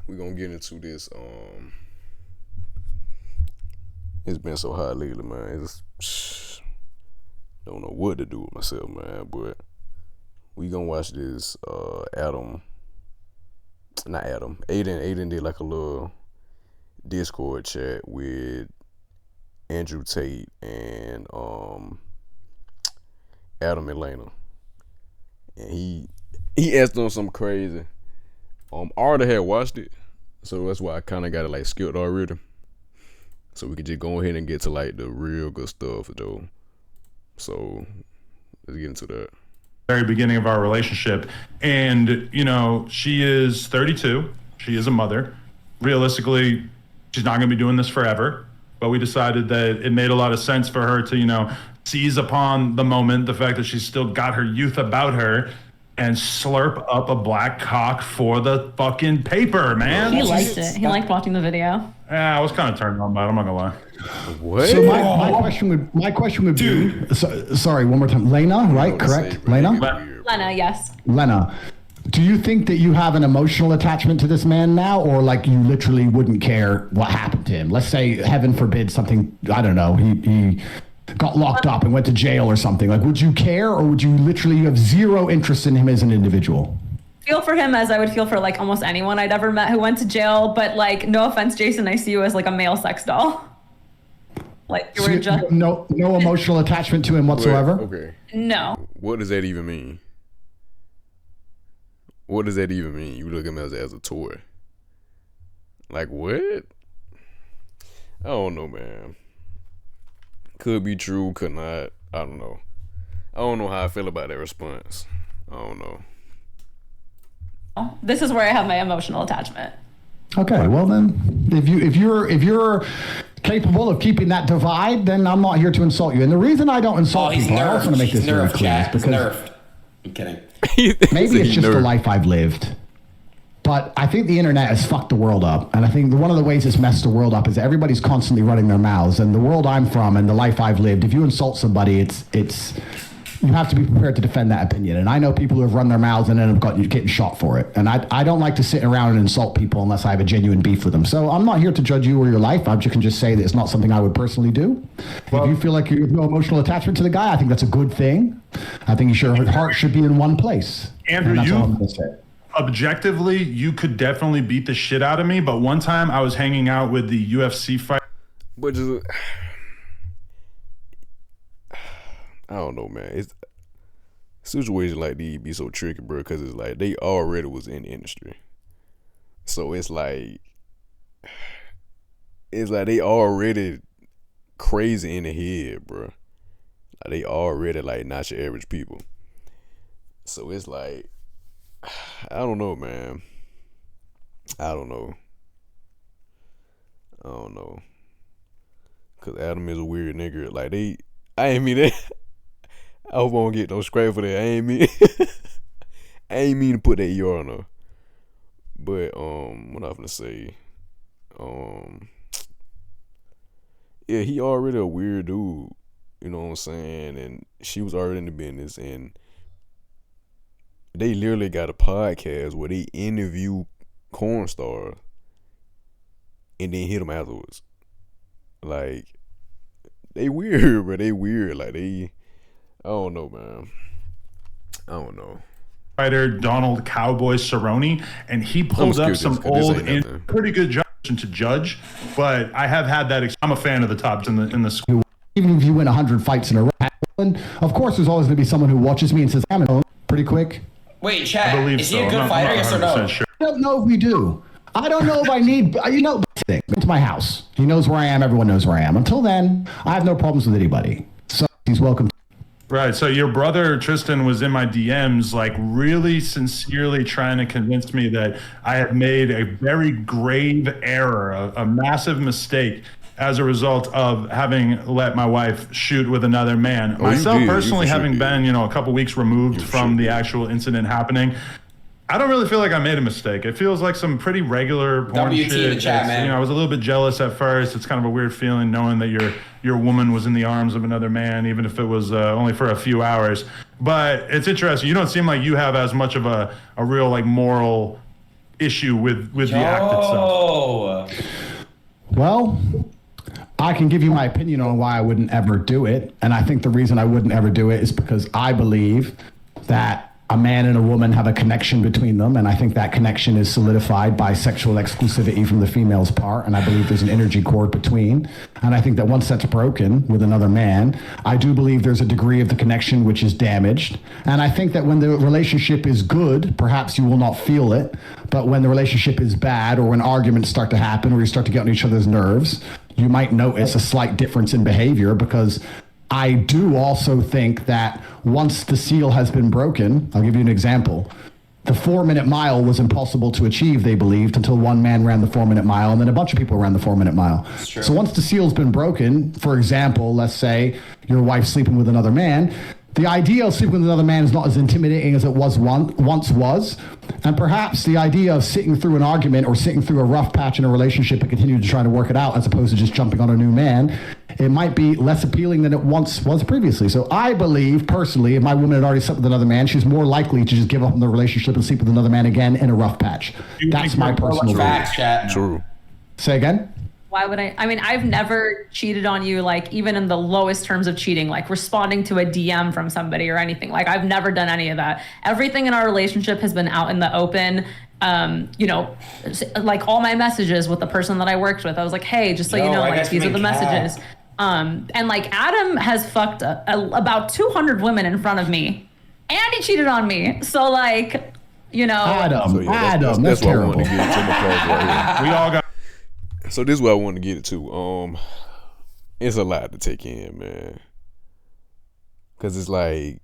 we gonna get into this. It's been so hot lately, man. It's don't know what to do with myself, man. But we gonna watch this. Adin did like a little Discord chat with Andrew Tate and Adam and Lena, and he asked them something crazy. I already had watched it, so that's why I kind of got it like skipped already. So we could just go ahead and get to like the real good stuff, though. So let's get into that. Very beginning of our relationship, and she is 32. She is a mother. Realistically, she's not going to be doing this forever. But we decided that it made a lot of sense for her to seize upon the moment, the fact that she's still got her youth about her, and slurp up a black cock for the fucking paper, man. He liked it. He liked watching the video. Yeah, I was kind of turned on by it. I'm not gonna lie. What? So my question would be, sorry, one more time. Lena, right? Correct? Lena? Lena, yes. Lena, do you think that you have an emotional attachment to this man now, or like you literally wouldn't care what happened to him? Let's say, heaven forbid, something, I don't know, he got locked up and went to jail or something. Like, would you care, or would you literally have zero interest in him as an individual? Feel for him as I would feel for like almost anyone I'd ever met who went to jail, but like, no offense, Jason, I see you as like a male sex doll. Like you were just no emotional attachment to him whatsoever. Okay. No. What does that even mean? What does that even mean? You look at him as a toy. Like what? I don't know, man. Could be true, could not. I don't know. I don't know how I feel about that response. I don't know. This is where I have my emotional attachment. Okay, well then, if you're capable of keeping that divide, then I'm not here to insult you. And the reason I don't insult people, I also want to make this very clear, is because nerfed. I'm kidding. maybe it's just the life I've lived. But I think the internet has fucked the world up. And I think one of the ways it's messed the world up is that everybody's constantly running their mouths. And the world I'm from and the life I've lived, if you insult somebody, it's you have to be prepared to defend that opinion. And I know people who have run their mouths and end up getting shot for it. And I don't like to sit around and insult people unless I have a genuine beef with them. So I'm not here to judge you or your life. I can just say that it's not something I would personally do. Well, if you feel like you have no emotional attachment to the guy, I think that's a good thing. I think your heart should be in one place. Andrew, objectively, you could definitely beat the shit out of me. But one time I was hanging out with the UFC fight. But just, I don't know, man. It's situations like these be so tricky, bro, because it's like they already was in the industry. So it's like they already crazy in the head, bro. Like they already like not your average people. So it's like, I don't know, man. I don't know. Cause Adam is a weird nigga. Like I ain't mean that. I hope I don't get no scrape for that. I ain't mean to put that ER on her. But what I'm gonna say? Yeah, he already a weird dude. You know what I'm saying? And she was already in the business, and they literally got a podcast where they interview porn stars and then hit them afterwards. Like, they weird, bro. They weird. Like, I don't know, man. I don't know. Fighter Donald Cowboy Cerrone, and he pulled up some old and pretty good to judge, but I have had that. I'm a fan of the tops in the school. Even if you win 100 fights in a row, of course, there's always going to be someone who watches me and says, "I'm pretty quick." Wait, Chad, is he a good fighter? Yes or no? Sure. I don't know if we do. I don't know if I need. Into my house. He knows where I am. Everyone knows where I am. Until then, I have no problems with anybody. So he's welcome. Right. So your brother Tristan was in my DMs, like really sincerely trying to convince me that I had made a very grave error, a massive mistake as a result of having let my wife shoot with another man. Myself personally, having been, a couple weeks removed from the actual incident happening, I don't really feel like I made a mistake. It feels like some pretty regular porn WT shit. in the chat, man. I was a little bit jealous at first. It's kind of a weird feeling knowing that your woman was in the arms of another man, even if it was only for a few hours. But it's interesting. You don't seem like you have as much of a real like moral issue with the act itself. Well, I can give you my opinion on why I wouldn't ever do it. And I think the reason I wouldn't ever do it is because I believe that a man and a woman have a connection between them. And I think that connection is solidified by sexual exclusivity from the female's part. And I believe there's an energy cord between. And I think that once that's broken with another man, I do believe there's a degree of the connection which is damaged. And I think that when the relationship is good, perhaps you will not feel it. But when the relationship is bad, or when arguments start to happen, or you start to get on each other's nerves, you might notice a slight difference in behavior, because I do also think that once the seal has been broken, I'll give you an example. The 4-minute mile was impossible to achieve, they believed, until one man ran the 4-minute mile, and then a bunch of people ran the 4-minute mile. So once the seal's been broken, for example, let's say your wife's sleeping with another man, the idea of sleeping with another man is not as intimidating as it was once was. And perhaps the idea of sitting through an argument or sitting through a rough patch in a relationship and continue to try to work it out, as opposed to just jumping on a new man, it might be less appealing than it once was previously. So I believe, personally, if my woman had already slept with another man, she's more likely to just give up on the relationship and sleep with another man again in a rough patch. That's my personal view. True. Say again? Why would I mean, I've never cheated on you, like, even in the lowest terms of cheating, like responding to a DM from somebody or anything. Like, I've never done any of that. Everything in our relationship has been out in the open. You know, like all my messages with the person that I worked with, I was like, hey, just so you know, like, these are the messages. And like, Adam has fucked about 200 women in front of me, and he cheated on me. So, like, you know, Adam, that's what I want to get to. We all got. So this is what I want to get to. It's a lot to take in, man. Cause it's like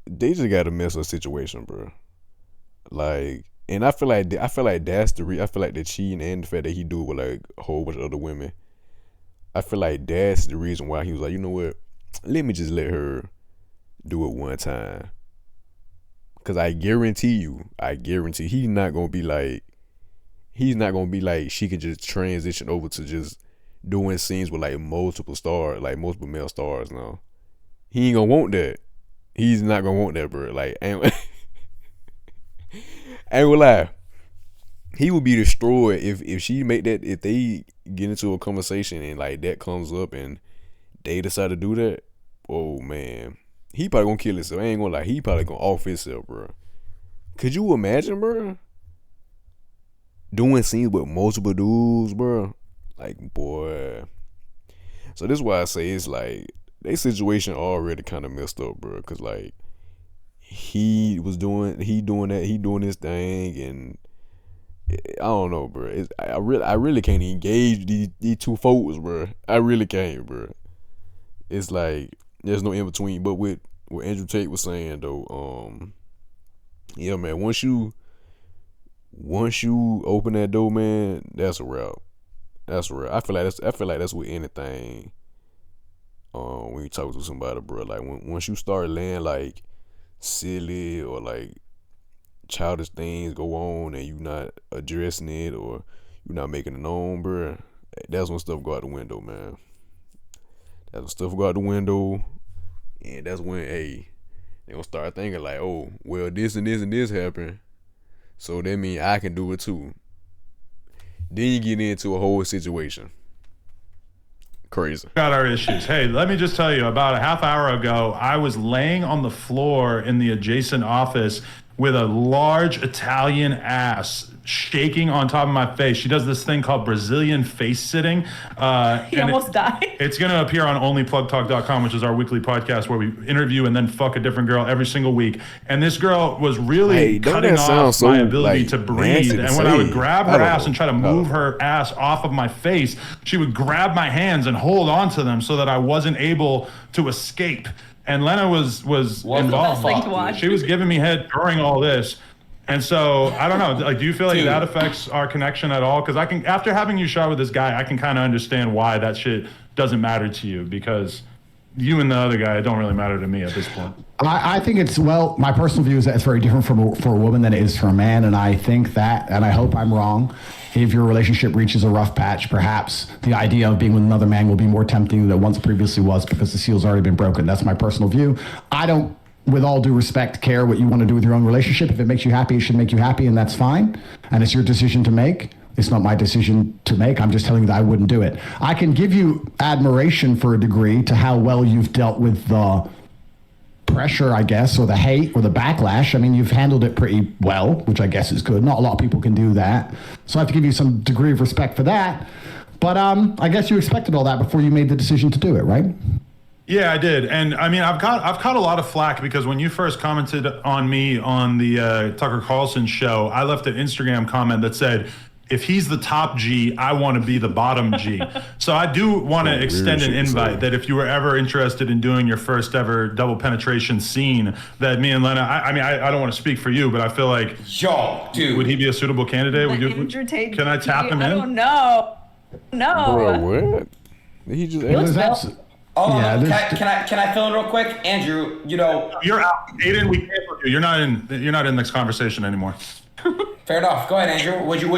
they just got a mess of situation, bro. Like, and I feel like that's I feel like the cheating and the fact that he do it with like a whole bunch of other women. I feel like that's the reason why he was like, you know what? Let me just let her do it one time. Cause I guarantee he's not gonna be like she can just transition over to just doing scenes with like multiple male stars now. He ain't gonna want that. He's not gonna want that, bro. Like, ain't gonna lie. He would be destroyed if she make that, if they get into a conversation and like that comes up and they decide to do that. Oh man. He probably gonna kill himself. I ain't gonna lie. He probably gonna off himself, bro. Could you imagine, bro? Doing scenes with multiple dudes, bro. Like, boy. So this is why I say it's like their situation already kind of messed up, bro. Cause like he doing his thing, and I don't know, bro. I really can't engage these two folks, bro. I really can't, bro. It's like there's no in between. But with what Andrew Tate was saying though, yeah, man. Once you open that door, man, that's a wrap. That's a wrap. I feel like that's with anything. When you talk to somebody, bro, like once you start laying like silly or like childish things go on and you not addressing it or you not making it known, bro, that's when stuff go out the window, man. That's when stuff go out the window, and that's when they gonna start thinking like, oh, well, this and this and this happened, so that means I can do it too. Then you get into a whole situation. Crazy. Got our issues. Hey, let me just tell you, about a half hour ago, I was laying on the floor in the adjacent office with a large Italian ass shaking on top of my face. She does this thing called Brazilian face sitting. He almost died. It's going to appear on onlyplugtalk.com, which is our weekly podcast where we interview and then fuck a different girl every single week. And this girl was really cutting off my ability to breathe. And when I would grab her ass and try to move her ass off of my face, she would grab my hands and hold on to them so that I wasn't able to escape. And Lena was involved. She was giving me head during all this. And so, I don't know, like, do you feel like that affects our connection at all? Because I can, after having you shot with this guy, I can kind of understand why that shit doesn't matter to you, because you and the other guy don't really matter to me at this point. I think it's, well, my personal view is that it's very different for a woman than it is for a man. And I think that, and I hope I'm wrong, if your relationship reaches a rough patch, perhaps the idea of being with another man will be more tempting than it once previously was because the seal's already been broken. That's my personal view. I don't with all due respect, care what you want to do with your own relationship. If it makes you happy, it should make you happy, and that's fine. And it's your decision to make. It's not my decision to make. I'm just telling you that I wouldn't do it. I can give you admiration for a degree to how well you've dealt with the pressure, I guess, or the hate or the backlash. I mean, you've handled it pretty well, which I guess is good. Not a lot of people can do that. So I have to give you some degree of respect for that. But I guess you expected all that before you made the decision to do it, right? Yeah, I did. And I mean, I've caught a lot of flack because when you first commented on me on the Tucker Carlson show, I left an Instagram comment that said, if he's the top G, I want to be the bottom G. So I do want to extend an invite that if you were ever interested in doing your first ever double penetration scene, that me and Lena, I mean, I don't want to speak for you, but I feel like, yo, dude, would he be a suitable candidate? Can I tap him in? I don't know. No. Bro, what? He just can I fill in real quick? Andrew, you know. You're out. Adin, we canceled you. You're not in this conversation anymore. Fair enough. Go ahead, Andrew. Would you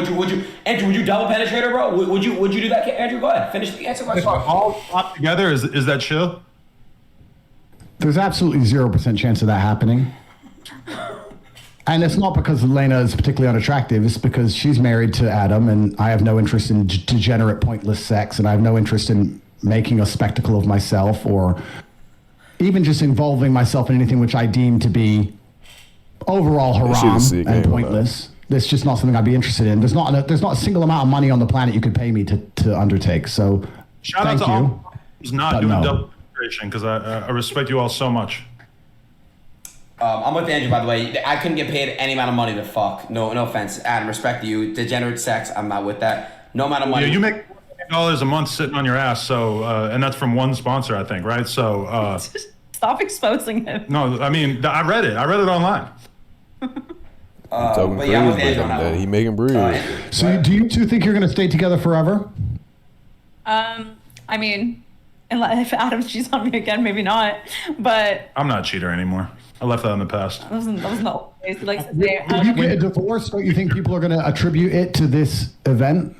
Andrew, would you double penetrate her, bro? Would you do that, Andrew? Go ahead. Finish the answer question. All pop together, is that chill? There's absolutely 0% chance of that happening. And it's not because Elena is particularly unattractive. It's because she's married to Adam, and I have no interest in degenerate, pointless sex, and I have no interest in making a spectacle of myself or even just involving myself in anything which I deem to be overall haram and pointless. It's just not something I'd be interested in. There's not a single amount of money on the planet you could pay me to undertake. So shout out to all who's not doing double penetration, because I respect you all so much. I'm with Andrew, by the way. I couldn't get paid any amount of money to fuck. No offense. Adam, respect to you. Degenerate sex, I'm not with that. No amount of money. Yeah, you make $40 a month sitting on your ass, so and that's from one sponsor, I think, right? So stop exposing him. No, I mean, I read it online. But yeah, I'm with Andrew on that. He making bread. So do you two think you're going to stay together forever? I mean, if Adam cheats on me again, maybe not. But I'm not a cheater anymore. I left that in the past. That was not what he likes to say. If you get a divorce, don't you think people are going to attribute it to this event?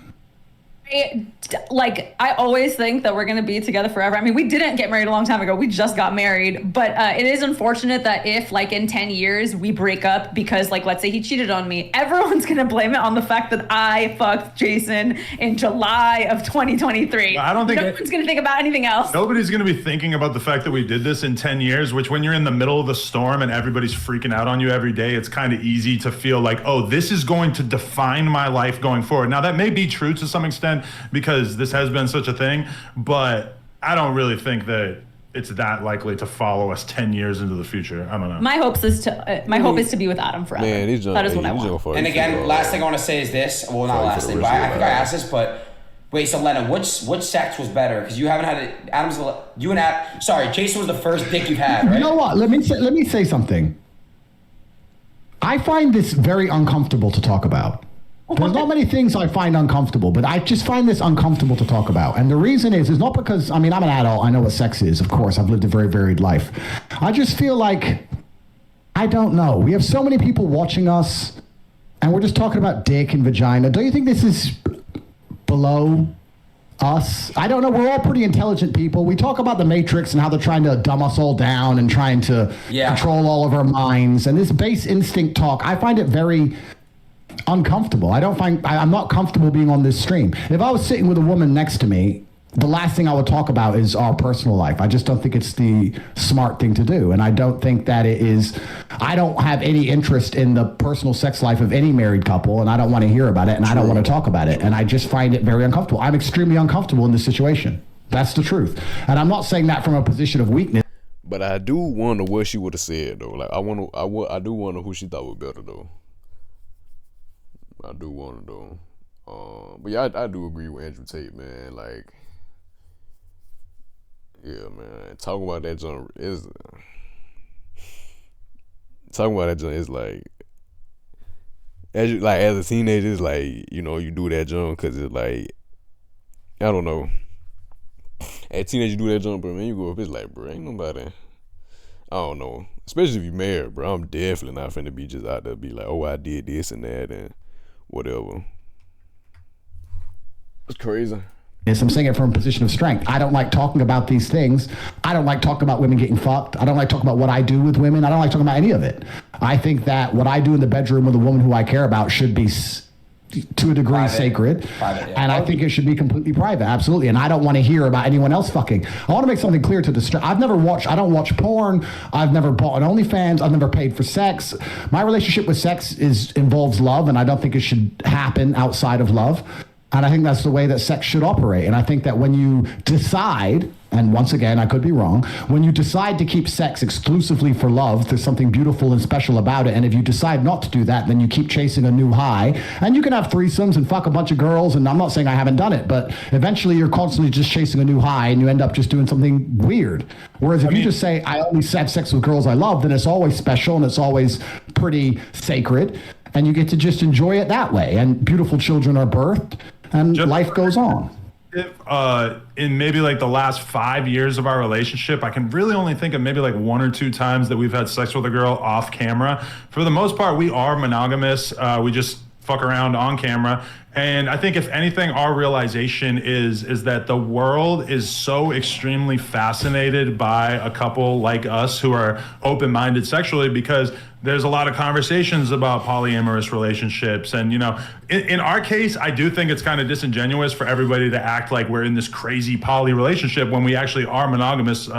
I always think that we're going to be together forever. I mean, we didn't get married a long time ago. We just got married. But it is unfortunate that if, in 10 years, we break up because, let's say he cheated on me, everyone's going to blame it on the fact that I fucked Jason in July of 2023. I don't think no one's going to think about anything else. Nobody's going to be thinking about the fact that we did this in 10 years, which when you're in the middle of the storm and everybody's freaking out on you every day, it's kind of easy to feel like, oh, this is going to define my life going forward. Now, that may be true to some extent, because this has been such a thing, but I don't really think that it's that likely to follow us 10 years into the future. I don't know. My hope is to be with Adam forever. Man, that is what I want. And again, last thing I want to say is this. Well, not last thing, but I think I asked this, but wait, so Lena, which sex was better? Because you haven't had it. Jason was the first dick you've had, right? You know what? Let me say something. I find this very uncomfortable to talk about. There's not many things I find uncomfortable, but I just find this uncomfortable to talk about. And the reason is not because, I'm an adult. I know what sex is, of course. I've lived a very varied life. I just feel like, I don't know. We have so many people watching us, and we're just talking about dick and vagina. Don't you think this is below us? I don't know. We're all pretty intelligent people. We talk about the Matrix and how they're trying to dumb us all down and trying to control all of our minds. And this base instinct talk, I find it very uncomfortable. I'm not comfortable being on this stream. If I was sitting with a woman next to me, the last thing I would talk about is our personal life. I just don't think it's the smart thing to do. And I don't think that it is. I don't have any interest in the personal sex life of any married couple, and I don't want to hear about it, and I don't want to talk about it. And I just find it very uncomfortable. I'm extremely uncomfortable in this situation. That's the truth. And I'm not saying that from a position of weakness. But I do wonder what she would have said, though. I do wonder who she thought was better, though. I do want to though. But yeah, I do agree with Andrew Tate, man. Yeah, man. Talking about that junk is as a teenager, it's you do that junk because it's I don't know. As a teenager, you do that junk, but man, you go up, it's bro, ain't nobody. I don't know. Especially if you married, bro. I'm definitely not finna be just out there be like, oh, I did this and that and whatever. It's crazy. I'm saying it from a position of strength. I don't like talking about these things. I don't like talking about women getting fucked. I don't like talking about what I do with women. I don't like talking about any of it. I think that what I do in the bedroom with a woman who I care about should be to a degree sacred. Private, yeah. And I think it should be completely private. Absolutely. And I don't want to hear about anyone else fucking. I want to make something clear to the I don't watch porn. I've never bought an OnlyFans. I've never paid for sex. My relationship with sex involves love, and I don't think it should happen outside of love. And I think that's the way that sex should operate. And I think that when you decide, and once again, I could be wrong, when you decide to keep sex exclusively for love, there's something beautiful and special about it. And if you decide not to do that, then you keep chasing a new high. And you can have threesomes and fuck a bunch of girls. And I'm not saying I haven't done it, but eventually you're constantly just chasing a new high and you end up just doing something weird. Whereas if you just say, I only have sex with girls I love, then it's always special and it's always pretty sacred. And you get to just enjoy it that way. And beautiful children are birthed. And life goes on. In maybe like the last 5 years of our relationship, I can really only think of maybe like 1 or 2 times that we've had sex with a girl off camera. For the most part, we are monogamous. We just fuck around on camera. And I think if anything, our realization is that the world is so extremely fascinated by a couple like us who are open-minded sexually, because there's a lot of conversations about polyamorous relationships. And, you know, in our case, I do think it's kind of disingenuous for everybody to act like we're in this crazy poly relationship when we actually are monogamous,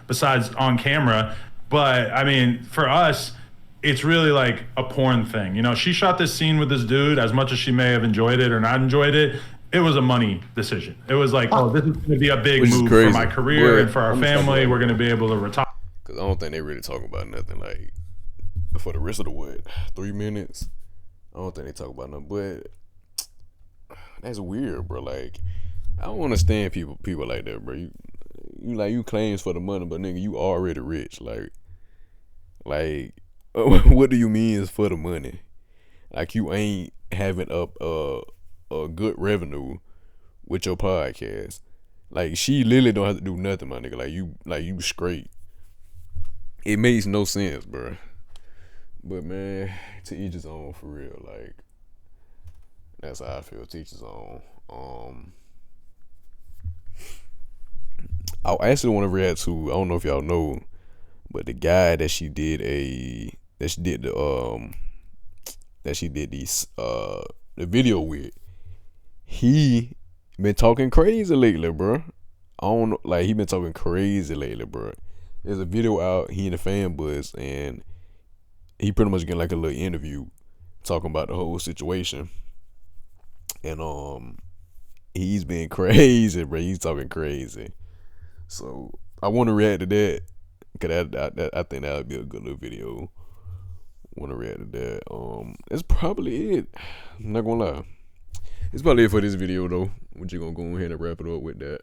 besides on camera. But I mean, for us, it's really like a porn thing. You know, she shot this scene with this dude. As much as she may have enjoyed it or not enjoyed it, it was a money decision. It was like, oh, this is going to be a big move for my career and for our family. We're going to be able to retire. Because I don't think they really talk about nothing like for the rest of the 3 minutes. I don't think they talk about nothing. But that's weird, bro. Like, I don't understand people like that, bro. You claims for the money, but nigga, you already rich. Like. What do you mean is for the money? Like, you ain't having a good revenue with your podcast. Like, she literally don't have to do nothing, my nigga. Like you straight. It makes no sense, bro. But man, to each his own, for real. Like, that's how I feel. To each his own. I actually want to react to. I don't know if y'all know, but the guy that she did the video with, he been talking crazy lately, bro. I don't know, like, he been talking crazy lately, bro. There's a video out, he and the fan buzz, and he pretty much getting like a little interview talking about the whole situation. And he's been crazy, bro. He's talking crazy. So I want to react to that, cause I think that would be a good little video. Want to react to that. That's probably it. I'm not gonna lie. It's probably it for this video though. We're just gonna go ahead and wrap it up with that.